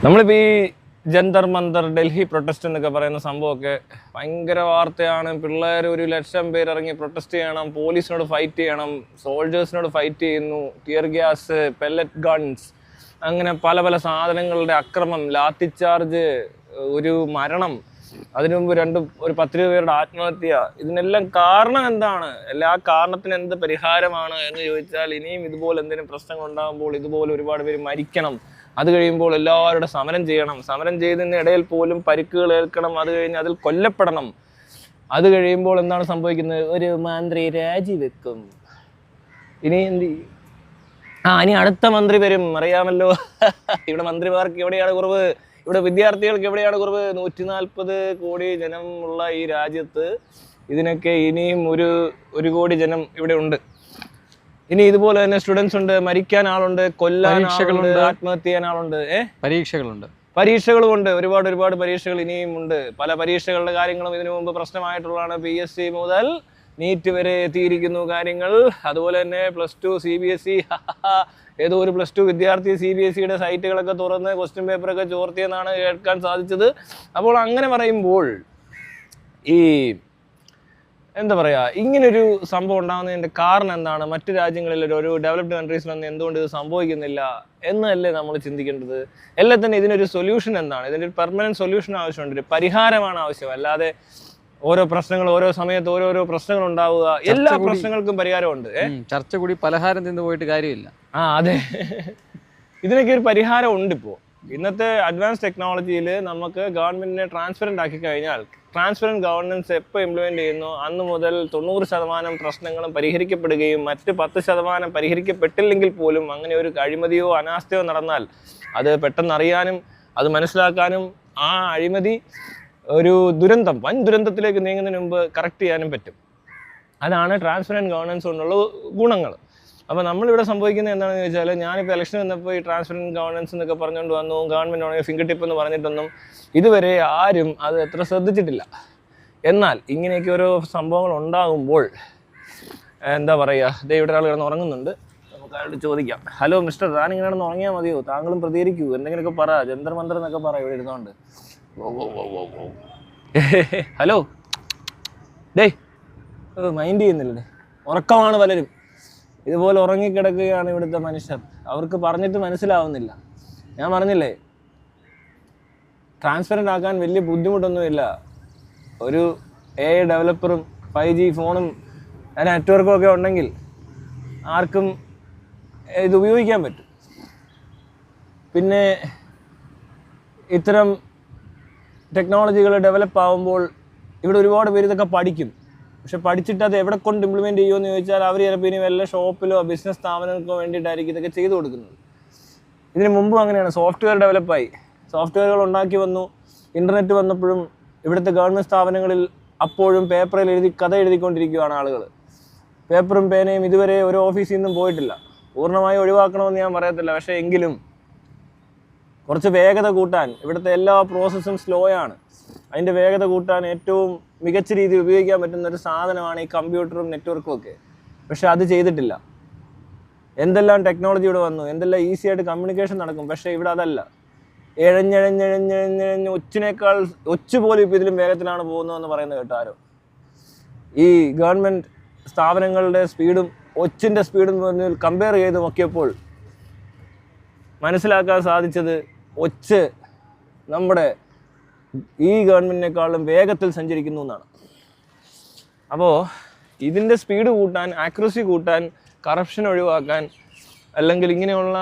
നമ്മളിപ്പോൾ ഈ ജന്തർ മന്തർ ഡൽഹി പ്രൊട്ടസ്റ്റ് എന്നൊക്കെ പറയുന്ന സംഭവമൊക്കെ ഭയങ്കര വാർത്തയാണ്. പിള്ളേർ 1,00,000 പേര് ഇറങ്ങി പ്രൊട്ടസ്റ്റ് ചെയ്യണം, പോലീസിനോട് ഫൈറ്റ് ചെയ്യണം, സോൾജേഴ്സിനോട് ഫൈറ്റ് ചെയ്യുന്നു, ടിയർ ഗ്യാസ്, പെല്ലറ്റ് ഗൺസ്, അങ്ങനെ പല പല സാധനങ്ങളുടെ അക്രമം, ലാത്തി ചാർജ്, ഒരു മരണം, അതിനു മുമ്പ് ഒരു 10 പേരുടെ ആത്മഹത്യ. ഇതിനെല്ലാം കാരണം എന്താണ്? എല്ലാ കാരണത്തിന് എന്ത് പരിഹാരമാണ് എന്ന് ചോദിച്ചാൽ, ഇനിയും ഇതുപോലെ എന്തെങ്കിലും പ്രശ്നങ്ങൾ ഉണ്ടാകുമ്പോൾ ഇതുപോലെ ഒരുപാട് പേര് മരിക്കണം, അത് കഴിയുമ്പോൾ എല്ലാവരുടെ സമരം ചെയ്യണം, സമരം ചെയ്തതിനിടയിൽ പോലും പരിക്കുകൾ ഏൽക്കണം, അത് കഴിഞ്ഞ് അതിൽ കൊല്ലപ്പെടണം, അത് കഴിയുമ്പോൾ എന്താണ് സംഭവിക്കുന്നത്? ഒരു മന്ത്രി രാജിവെക്കും. ഇനി എന്ത്? ഇനി അടുത്ത മന്ത്രി വരും, അറിയാമല്ലോ. ഇവിടെ മന്ത്രിമാർക്ക് എവിടെയാണ് കുറവ്? ഇവിടെ വിദ്യാർത്ഥികൾക്ക് എവിടെയാണ് കുറവ്? 140 കോടി ജനം ഉള്ള ഈ രാജ്യത്ത് ഇതിനൊക്കെ ഇനിയും ഒരു കോടി ജനം ഇവിടെ ഉണ്ട്. ഇനി ഇതുപോലെ തന്നെ സ്റ്റുഡൻസ് ഉണ്ട്, മരിക്കാൻ ആളുണ്ട്, കൊല്ലാൻ ആളുണ്ട്, ആത്മഹത്യ ചെയ്യാൻ ആളുണ്ട്, പരീക്ഷകളുമുണ്ട്, ഒരുപാട് പരീക്ഷകൾ ഇനിയും ഉണ്ട്. പല പരീക്ഷകളുടെ കാര്യങ്ങളും ഇതിനു മുമ്പ് പ്രശ്നമായിട്ടുള്ളതാണ്. PSC മുതൽ നീറ്റ് വരെ എത്തിയിരിക്കുന്നു കാര്യങ്ങൾ. അതുപോലെ തന്നെ +2 CBSE, ഏതോ ഒരു +2 വിദ്യാർത്ഥി CBSEയുടെ സൈറ്റുകളൊക്കെ തുറന്ന് ക്വസ്റ്റ്യൻ പേപ്പറൊക്കെ ചോർത്തിയെന്നാണ് കേൾക്കാൻ സാധിച്ചത്. അപ്പോൾ അങ്ങനെ പറയുമ്പോൾ ഈ എന്താ പറയുക, ഇങ്ങനൊരു സംഭവം ഉണ്ടാകുന്നതിൻ്റെ കാരണം എന്താണ്? മറ്റു രാജ്യങ്ങളിൽ ഒരു ഡെവലപ്ഡ് കൺട്രീസിലൊന്നും എന്തുകൊണ്ട് ഇത് സംഭവിക്കുന്നില്ല എന്നല്ലേ നമ്മൾ ചിന്തിക്കേണ്ടത്. എല്ലാം തന്നെ ഇതിനൊരു സൊല്യൂഷൻ എന്താണ്? ഇതിൻ്റെ ഒരു പെർമനൻറ്റ് സൊല്യൂഷൻ ആവശ്യമുണ്ട്, ഒരു പരിഹാരമാണ് ആവശ്യം. അല്ലാതെ ഓരോ പ്രശ്നങ്ങൾ, ഓരോ സമയത്ത് ഓരോരോ പ്രശ്നങ്ങൾ ഉണ്ടാവുക, എല്ലാ പ്രശ്നങ്ങൾക്കും പരിഹാരമുണ്ട്. ചർച്ച കൂടി പലഹാരം തിന്നു പോയിട്ട് കാര്യമില്ല. അതെ, ഇതിനൊക്കെ ഒരു പരിഹാരം ഉണ്ട്. ഇപ്പോൾ ഇന്നത്തെ അഡ്വാൻസ് ടെക്നോളജിയിൽ നമുക്ക് ഗവൺമെന്റിനെ ട്രാൻസ്പെറന്റ് ആക്കി കഴിഞ്ഞാൽ, ട്രാൻസ്പെറന്റ് ഗവർണൻസ് എപ്പോൾ ഇംപ്ലിമെന്റ് ചെയ്യുന്നു അന്ന് മുതൽ 90% പ്രശ്നങ്ങളും പരിഹരിക്കപ്പെടുകയും മറ്റ് 10% പരിഹരിക്കപ്പെട്ടില്ലെങ്കിൽ പോലും അങ്ങനെ ഒരു അഴിമതിയോ അനാസ്ഥയോ നടന്നാൽ അത് പെട്ടെന്ന് അറിയാനും അത് മനസ്സിലാക്കാനും ആ അഴിമതി ഒരു ദുരന്തം, വൻ ദുരന്തത്തിലേക്ക് നീങ്ങുന്നതിന് മുമ്പ് കറക്റ്റ് ചെയ്യാനും പറ്റും. അതാണ് ട്രാൻസ്പെറന്റ് ഗവർണൻസ് കൊണ്ടുള്ള ഗുണങ്ങൾ. അപ്പോൾ നമ്മളിവിടെ സംഭവിക്കുന്നത് എന്താണെന്ന് ചോദിച്ചാൽ, ഞാനിപ്പോൾ ഇലക്ഷൻ വന്നപ്പോൾ ഈ ട്രാൻസ്പെറന്റ് ഗവർണൻസ് എന്നൊക്കെ പറഞ്ഞുകൊണ്ട് വന്നു, ഗവൺമെൻറ് ആണെങ്കിൽ ഫിംഗർ ടിപ്പ് എന്ന് പറഞ്ഞിട്ടൊന്നും ഇതുവരെ ആരും അത് എത്ര ശ്രദ്ധിച്ചിട്ടില്ല. എന്നാൽ ഇങ്ങനെയൊക്കെ ഓരോ സംഭവങ്ങൾ ഉണ്ടാകുമ്പോൾ എന്താ പറയുക, ഇവിടെ ഒരാൾ കിടന്ന് ഉറങ്ങുന്നുണ്ട്, നമുക്ക് അയാളോട് ചോദിക്കാം. ഹലോ മിസ്റ്റർ, താനിങ്ങനെ കിടന്ന് ഉറങ്ങിയാൽ മതിയോ? താങ്കളും പ്രതികരിക്കൂ, എന്തെങ്കിലുമൊക്കെ പറ, ജന്തർ മന്തർ എന്നൊക്കെ പറ ഇവിടെ ഇരുന്നോണ്ട്. ഹലോ, മൈൻഡ് ചെയ്യുന്നില്ലേ? ഉറക്കമാണ് പലരും. ഇതുപോലെ ഉറങ്ങിക്കിടക്കുകയാണ് ഇവിടുത്തെ മനുഷ്യർ. അവർക്ക് പറഞ്ഞിട്ട് മനസ്സിലാവുന്നില്ല. ഞാൻ പറഞ്ഞില്ലേ, ട്രാൻസ്പെറൻ്റ് ആക്കാൻ വലിയ ബുദ്ധിമുട്ടൊന്നുമില്ല. ഒരു AI ഡെവലപ്പറും 5G ഫോണും നെറ്റ്വർക്കും ഒക്കെ ഉണ്ടെങ്കിൽ ആർക്കും ഇത് ഉപയോഗിക്കാൻ പറ്റും. പിന്നെ ഇത്തരം ടെക്നോളജികൾ ഡെവലപ്പ് ആകുമ്പോൾ ഇവിടെ ഒരുപാട് പേര് ഇതൊക്കെ പഠിക്കും. പക്ഷെ പഠിച്ചിട്ട് അത് എവിടെ കൊണ്ട് ഇംപ്ലിമെൻറ്റ് ചെയ്യുമെന്ന് ചോദിച്ചാൽ അവർ ചിലപ്പോൾ ഇനി വല്ല ഷോപ്പിലോ ബിസിനസ് സ്ഥാപനങ്ങൾക്കോ വേണ്ടിയിട്ടായിരിക്കും ഇതൊക്കെ ചെയ്തു കൊടുക്കുന്നത്. ഇതിന് മുമ്പും അങ്ങനെയാണ്. സോഫ്റ്റ്വെയർ ഡെവലപ്പായി, സോഫ്റ്റ്വെയറുകൾ ഉണ്ടാക്കി വന്നു. ഇൻ്റർനെറ്റ് വന്നപ്പോഴും ഇവിടുത്തെ ഗവൺമെൻറ് സ്ഥാപനങ്ങളിൽ അപ്പോഴും പേപ്പറിൽ കഥ എഴുതിക്കൊണ്ടിരിക്കുകയാണ് ആളുകൾ. പേപ്പറും പേനയും ഇതുവരെ ഒരു ഓഫീസിൽ നിന്നും പോയിട്ടില്ല. പൂർണ്ണമായി ഒഴിവാക്കണമെന്ന് ഞാൻ പറയത്തില്ല, പക്ഷേ എങ്കിലും കുറച്ച് വേഗത കൂട്ടാൻ, ഇവിടുത്തെ എല്ലാ പ്രോസസ്സും സ്ലോ ആണ്, അതിൻ്റെ വേഗത കൂട്ടാൻ ഏറ്റവും മികച്ച രീതിയിൽ ഉപയോഗിക്കാൻ പറ്റുന്ന ഒരു സാധനമാണ് ഈ കമ്പ്യൂട്ടറും നെറ്റ്വർക്കും ഒക്കെ. പക്ഷെ അത് ചെയ്തിട്ടില്ല. എന്തെല്ലാം ടെക്നോളജി ഇവിടെ വന്നു, എന്തെല്ലാം ഈസി ആയിട്ട് കമ്മ്യൂണിക്കേഷൻ നടക്കും. പക്ഷേ ഇവിടെ അതല്ല. എഴഞ്ഞെഴഞ്ഞെഴഞ്ഞെഴഞ്ഞെഴഞ്ഞ് ഒച്ചു പോലും ഇപ്പോൾ ഇതിലും വേഗത്തിലാണ് പോകുന്നതെന്ന് പറയുന്നത് കേട്ടോ. ഈ ഗവൺമെൻറ് സ്ഥാപനങ്ങളുടെ സ്പീഡും ഒച്ചിൻ്റെ സ്പീഡും കമ്പയർ ചെയ്ത് നോക്കിയപ്പോൾ മനസ്സിലാക്കാൻ സാധിച്ചത് ഒച്ച് നമ്മുടെ ഈ ഗവൺമെൻറ്റിനേക്കാളും വേഗത്തിൽ സഞ്ചരിക്കുന്നു എന്നാണ്. അപ്പോൾ ഇതിൻ്റെ സ്പീഡ് കൂട്ടാൻ, ആക്യുറസി കൂട്ടാൻ, കറപ്ഷൻ ഒഴിവാക്കാൻ, അല്ലെങ്കിൽ ഇങ്ങനെയുള്ള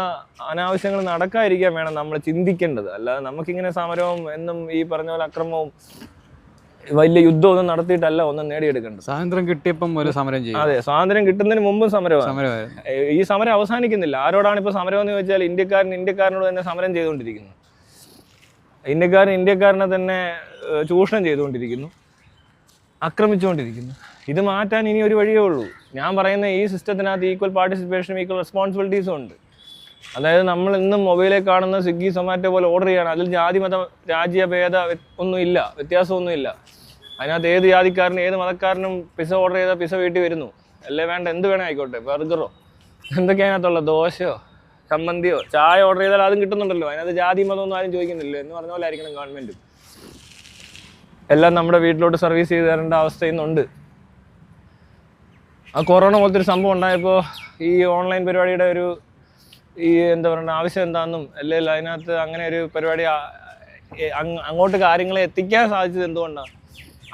അനാവശ്യങ്ങൾ നടക്കാതിരിക്കാൻ വേണം നമ്മൾ ചിന്തിക്കേണ്ടത്. അല്ലാതെ നമുക്കിങ്ങനെ സമരവും എന്നും ഈ പറഞ്ഞ പോലെ അക്രമവും വലിയ യുദ്ധമൊന്നും നടത്തിയിട്ടല്ല ഒന്നും നേടിയെടുക്കേണ്ടത്. സ്വാതന്ത്ര്യം കിട്ടിയപ്പം ഒരു സമരം ചെയ്യും. അതെ, സ്വാതന്ത്ര്യം കിട്ടുന്നതിന് മുമ്പും സമരമാണ്. ഈ സമരം അവസാനിക്കുന്നില്ല. ആരോടാണ് ഇപ്പോൾ സമരം എന്ന് ചോദിച്ചാൽ ഇന്ത്യക്കാരനോട് തന്നെ സമരം ചെയ്തുകൊണ്ടിരിക്കുന്നു. ഇന്ത്യക്കാരനെ തന്നെ ചൂഷണം ചെയ്തുകൊണ്ടിരിക്കുന്നു, ആക്രമിച്ചുകൊണ്ടിരിക്കുന്നു. ഇത് മാറ്റാൻ ഇനി ഒരു വഴിയേ ഉള്ളൂ. ഞാൻ പറയുന്ന ഈ സിസ്റ്റത്തിനകത്ത് ഈക്വൽ പാർട്ടിസിപ്പേഷനും ഈക്വൽ റെസ്പോൺസിബിലിറ്റീസും ഉണ്ട്. അതായത് നമ്മൾ ഇന്നും മൊബൈലിൽ കാണുന്ന സ്വിഗ്ഗി സൊമാറ്റോ പോലെ ഓർഡർ ചെയ്യണം. അതിൽ ജാതി മത രാജ്യഭേദ ഒന്നുമില്ല, വ്യത്യാസമൊന്നുമില്ല. അതിനകത്ത് ഏത് ജാതിക്കാരനും ഏത് മതക്കാരനും പിസ ഓർഡർ ചെയ്താൽ പിസ വീട്ടിൽ വരുന്നു. അല്ലേ വേണ്ട, എന്ത് വേണേ ആയിക്കോട്ടെ, ബർഗറോ എന്തൊക്കെയാണ് അതിനകത്തുള്ള, ദോശയോ ചമ്മന്തിയോ ചായ ഓർഡർ ചെയ്താൽ അതും കിട്ടുന്നുണ്ടല്ലോ. അതിനകത്ത് ജാതി മതമൊന്നും ആരും ചോദിക്കുന്നില്ല എന്ന് പറഞ്ഞ പോലെ ആയിരിക്കണം ഗവൺമെന്റ്. എല്ലാം നമ്മുടെ വീട്ടിലോട്ട് സർവീസ് ചെയ്ത് തരേണ്ട അവസ്ഥ ഇന്നുണ്ട്. ആ കൊറോണ പോലത്തെ ഒരു സംഭവം ഉണ്ടായപ്പോൾ ഈ ഓൺലൈൻ പരിപാടിയുടെ ഒരു ഈ എന്താ പറയുക ആവശ്യം എന്താണെന്നും അല്ലെങ്കിൽ അതിനകത്ത് അങ്ങനെ ഒരു പരിപാടി അങ്ങോട്ട് കാര്യങ്ങളെ എത്തിക്കാൻ സാധിച്ചത് എന്തുകൊണ്ടാണ്?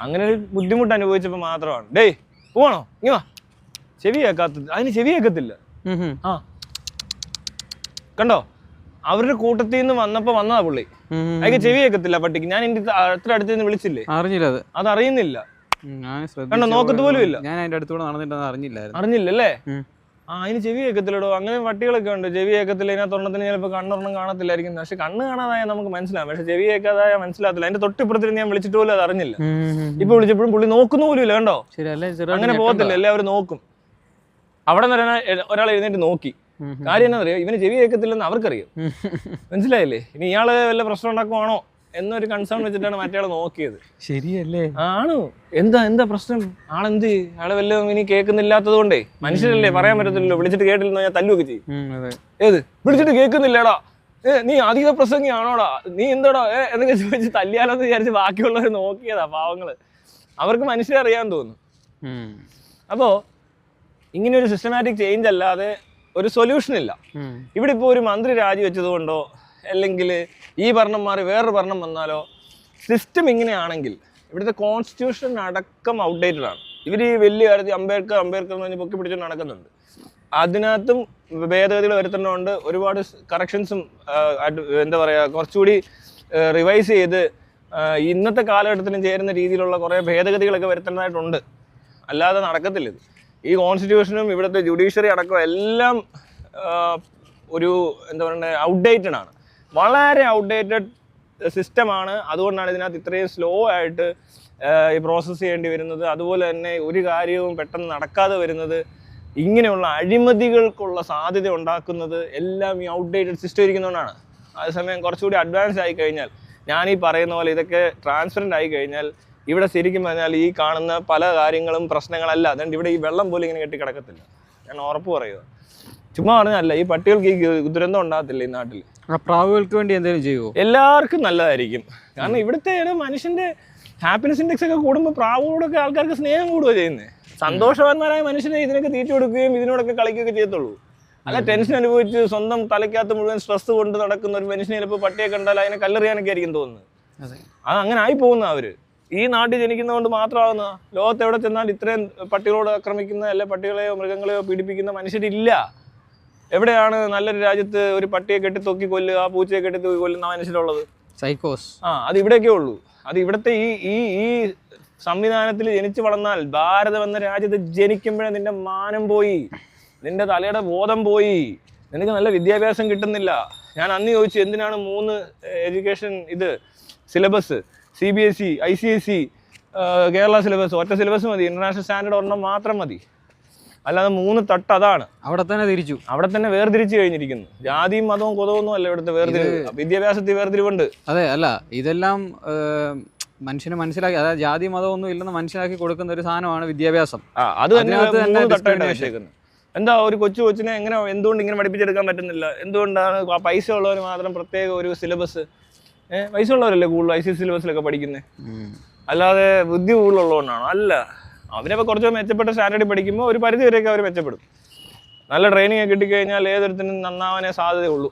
അങ്ങനെ ഒരു ബുദ്ധിമുട്ട് അനുഭവിച്ചപ്പോൾ മാത്രമാണ്. ഡേയ് പോവാണോ ഇങ്ങ വാ, ചെവി കേൾക്കാത്തത്. അതിന് ചെവി കേൾക്കത്തില്ല. ആ കണ്ടോ, അവരുടെ കൂട്ടത്തിൽ നിന്ന് വന്നതാ പുള്ളി. അതിന് ചെവി കേൾക്കത്തില്ല പട്ടിക്ക്. ഞാൻ എന്റെ അത്ര അടുത്ത് നിന്ന് വിളിച്ചില്ലേ, അറിഞ്ഞില്ല. അത് അറിയുന്നില്ല. കണ്ടോ, നോക്കത്ത് പോലും ഇല്ല. ഞാൻ അതിന്റെ അടുത്തൂടെ നടന്നിട്ട് അറിഞ്ഞില്ലല്ലേ? അതിന് ചെവി കേൾക്കത്തില്ലടോ. അങ്ങനെ പട്ടികളൊക്കെ ഉണ്ട് ചെവി കേൾക്കത്തില്ല. ഇതിനകത്ത് ഒരെണ്ണത്തിന് ചിലപ്പോൾ കണ്ണൊരെണ്ണം കാണത്തില്ലായിരിക്കും. പക്ഷെ കണ്ണ് കാണാതായ നമുക്ക് മനസ്സിലാവും, പക്ഷെ ചെവി കേൾക്കാതായ മനസ്സിലാത്തില്ല. അതിന്റെ തൊട്ടിപ്പുറത്തിന് ഞാൻ വിളിച്ചിട്ട് പോലും അത് അറിഞ്ഞില്ല. ഇപ്പൊ വിളിച്ചപ്പോഴും പുള്ളി നോക്കുന്ന പോലും ഇല്ല. കണ്ടോ, അങ്ങനെ പോകത്തില്ല, എല്ലാവരും നോക്കും. അവിടെ നിന്ന് ഒരാൾ എഴുന്നേറ്റ് നോക്കി. കാര്യം എന്നാ അറിയോ, ഇവന് ചെവി കേൾക്കത്തില്ലെന്ന് അവർക്കറിയാം. മനസ്സിലായില്ലേ? ഇനി ഇയാള് വല്ല പ്രശ്നം ഉണ്ടാക്കുവാണോ എന്നൊരു കൺസേൺ വെച്ചിട്ടാണ് മറ്റേ നോക്കിയത്. ശരിയല്ലേ? ആണോ, എന്താ പ്രശ്നം? ആളെന്ത് ആളെ വല്ലതും ഇനി കേൾക്കുന്നില്ലാത്തത് കൊണ്ടേ, മനുഷ്യരല്ലേ പറയാൻ പറ്റത്തില്ലല്ലോ. വിളിച്ചിട്ട് കേട്ടില്ലെന്നോ ഞാൻ തല്ലുവൊക്കെ ചെയ്യും. ഏത് വിളിച്ചിട്ട് കേൾക്കുന്നില്ലടാ, നീ അധിക പ്രസംഗിയാണോടാ, നീ എന്താടാ എന്നൊക്കെ ചോദിച്ച് തല്ലിയാലോന്ന് വിചാരിച്ച് ബാക്കിയുള്ളവർ നോക്കിയതാ പാവങ്ങള്. അവർക്ക് മനുഷ്യരെ അറിയാൻ തോന്നുന്നു. അപ്പോ ഇങ്ങനെ ഒരു സിസ്റ്റമാറ്റിക് ചേഞ്ച് അല്ലാതെ ഒരു സൊല്യൂഷൻ ഇല്ല. ഇവിടെ ഇപ്പോൾ ഒരു മന്ത്രി രാജിവെച്ചത് കൊണ്ടോ അല്ലെങ്കിൽ ഈ ഭരണം മാറി വേറൊരു ഭരണം വന്നാലോ, സിസ്റ്റം ഇങ്ങനെയാണെങ്കിൽ ഇവിടുത്തെ കോൺസ്റ്റിറ്റ്യൂഷൻ അടക്കം ഔട്ട്ഡേറ്റഡ് ആണ്. ഇവർ ഈ വലിയ കാര്യത്തിൽ അംബേദ്കർ എന്ന് പറഞ്ഞ് പൊക്കി പിടിച്ചുകൊണ്ട് നടക്കുന്നുണ്ട്. അതിനകത്തും ഭേദഗതികൾ വരുത്തേണ്ടതുണ്ട്. ഒരുപാട് കറക്ഷൻസും എന്താ പറയുക കുറച്ചുകൂടി റിവൈസ് ചെയ്ത് ഇന്നത്തെ കാലഘട്ടത്തിലും ചേരുന്ന രീതിയിലുള്ള കുറേ ഭേദഗതികളൊക്കെ വരുത്തേണ്ടതായിട്ടുണ്ട്. അല്ലാതെ നടക്കത്തില്ല ഇത്. ഈ കോൺസ്റ്റിറ്റ്യൂഷനും ഇവിടുത്തെ ജുഡീഷ്യറി അടക്കം എല്ലാം ഒരു എന്താ പറയുക ഔട്ട്ഡേറ്റഡ് ആണ്. വളരെ ഔട്ട്ഡേറ്റഡ് സിസ്റ്റമാണ്. അതുകൊണ്ടാണ് ഇതിനകത്ത് ഇത്രയും സ്ലോ ആയിട്ട് ഈ പ്രോസസ്സ് ചെയ്യേണ്ടി വരുന്നത്. അതുപോലെ തന്നെ ഒരു കാര്യവും പെട്ടെന്ന് നടക്കാതെ വരുന്നത്. ഇങ്ങനെയുള്ള അഴിമതികൾക്കുള്ള സാധ്യത ഉണ്ടാക്കുന്നത് എല്ലാം ഈ ഔട്ട്ഡേറ്റഡ് സിസ്റ്റം ഇരിക്കുന്നതുകൊണ്ടാണ്. അതേസമയം കുറച്ചുകൂടി അഡ്വാൻസ് ആയി കഴിഞ്ഞാൽ, ഞാൻ ഈ പറയുന്ന പോലെ ഇതൊക്കെ ട്രാൻസ്പെറൻ്റ് ആയി കഴിഞ്ഞാൽ ഇവിടെ ശരിക്കും പറഞ്ഞാൽ ഈ കാണുന്ന പല കാര്യങ്ങളും പ്രശ്നങ്ങളല്ല. അതുകൊണ്ട് ഇവിടെ ഈ വെള്ളം പോലും ഇങ്ങനെ കെട്ടി കിടക്കത്തില്ല. ഞാൻ ഉറപ്പ് പറയുക, ചുമ്മാ പറഞ്ഞല്ല. ഈ പട്ടികൾക്ക് ഈ ദുരന്തം ഉണ്ടാകത്തില്ല ഈ നാട്ടിൽ. പ്രാവുകൾക്ക് വേണ്ടി എന്തെങ്കിലും ചെയ്യുമോ? എല്ലാവർക്കും നല്ലതായിരിക്കും. കാരണം ഇവിടുത്തെ മനുഷ്യന്റെ ഹാപ്പിനെസ് ഇൻഡെക്സ് ഒക്കെ കൂടുമ്പോൾ പ്രാവുകളോടൊക്കെ ആൾക്കാർക്ക് സ്നേഹം കൂടുകയോ ചെയ്യുന്നത്. സന്തോഷവാന്മാരായ മനുഷ്യനെ ഇതിനൊക്കെ തീറ്റി കൊടുക്കുകയും ഇതിനോടൊക്കെ കളിക്കുകയൊക്കെ ചെയ്യത്തുള്ളൂ. അല്ല ടെൻഷൻ അനുഭവിച്ച് സ്വന്തം തലയ്ക്കകത്ത് മുഴുവൻ സ്ട്രെസ് കൊണ്ട് നടക്കുന്ന ഒരു മനുഷ്യനെ ചിലപ്പോൾ പട്ടിയെ കണ്ടാൽ അതിനെ കല്ലെറിയാനൊക്കെ ആയിരിക്കും തോന്നുന്നത്. അത് അങ്ങനെ ആയി പോകുന്ന അവര് ഈ നാട്ടിൽ ജനിക്കുന്നതുകൊണ്ട് മാത്രമാകുന്ന. ലോകത്ത് എവിടെ ചെന്നാൽ ഇത്രയും പട്ടികളോട് ആക്രമിക്കുന്ന അല്ലെ പട്ടികളെയോ മൃഗങ്ങളെയോ പീഡിപ്പിക്കുന്ന മനുഷ്യരില്ല. എവിടെയാണ് നല്ലൊരു രാജ്യത്ത് ഒരു പട്ടിയെ കെട്ടിത്തൊക്കി കൊല്ലുക, പൂച്ചയെ കെട്ടിത്തൊക്കി കൊല്ലുന്ന മനുഷ്യരുള്ളത്? സൈക്കോസ്. അത് ഇവിടെയൊക്കെ ഉള്ളൂ. അത് ഇവിടുത്തെ ഈ സംവിധാനത്തിൽ ജനിച്ചു വളർന്നാൽ, ഭാരതം എന്ന രാജ്യത്ത് ജനിക്കുമ്പോഴേ നിന്റെ മാനം പോയി, നിന്റെ തലയുടെ ബോധം പോയി, നിനക്ക് നല്ല വിദ്യാഭ്യാസം കിട്ടുന്നില്ല. ഞാൻ അന്ന് ചോദിച്ചു, എന്തിനാണ് 3 education syllabus, CBSE, ICSE, Kerala syllabus, ഒറ്റ സിലബസ് മതി, ഇന്റർനാഷണൽ സ്റ്റാൻഡേർഡ് ഒരെണ്ണം മാത്രം മതി, അല്ലാതെ 3 തട്ട് അതാണ്. അവിടെ തന്നെ വേർതിരിച്ചു കഴിഞ്ഞിരിക്കുന്നു. ജാതിയും മതവും കൊതവൊന്നും അല്ല ഇവിടുത്തെ വേർതിരിവ്. വിദ്യാഭ്യാസത്തിൽ വേർതിരിവുണ്ട്. അതെ, അല്ല ഇതെല്ലാം മനുഷ്യനെ മനസ്സിലാക്കി, അതായത് ജാതി മതമൊന്നും ഇല്ലെന്ന് മനസ്സിലാക്കി കൊടുക്കുന്ന ഒരു സാധനമാണ് വിദ്യാഭ്യാസം. അത് തന്നെ തട്ടായിട്ട് വെച്ചേക്കുന്നത്. എന്താ ഒരു കൊച്ചിനെ എന്തുകൊണ്ട് ഇങ്ങനെ പഠിപ്പിച്ചെടുക്കാൻ പറ്റുന്നില്ല? എന്തുകൊണ്ടാണ് പൈസ ഉള്ളവർ മാത്രം പ്രത്യേക ഒരു സിലബസ്? പൈസ ഉള്ളവരല്ലേ കൂടുതൽ ICSE സിലബസിലൊക്കെ പഠിക്കുന്നത്, അല്ലാതെ ബുദ്ധി കൂടുതലുള്ളതുകൊണ്ടാണോ? അല്ല. അവരപ്പോൾ കുറച്ച് മെച്ചപ്പെട്ട സ്റ്റാൻഡേർഡിൽ പഠിക്കുമ്പോൾ ഒരു പരിധി വരെയൊക്കെ അവർ മെച്ചപ്പെടും. നല്ല ട്രെയിനിങ് കിട്ടിക്കഴിഞ്ഞാൽ ഏതൊരുത്തിനും നന്നാവാനേ സാധ്യതയുള്ളൂ.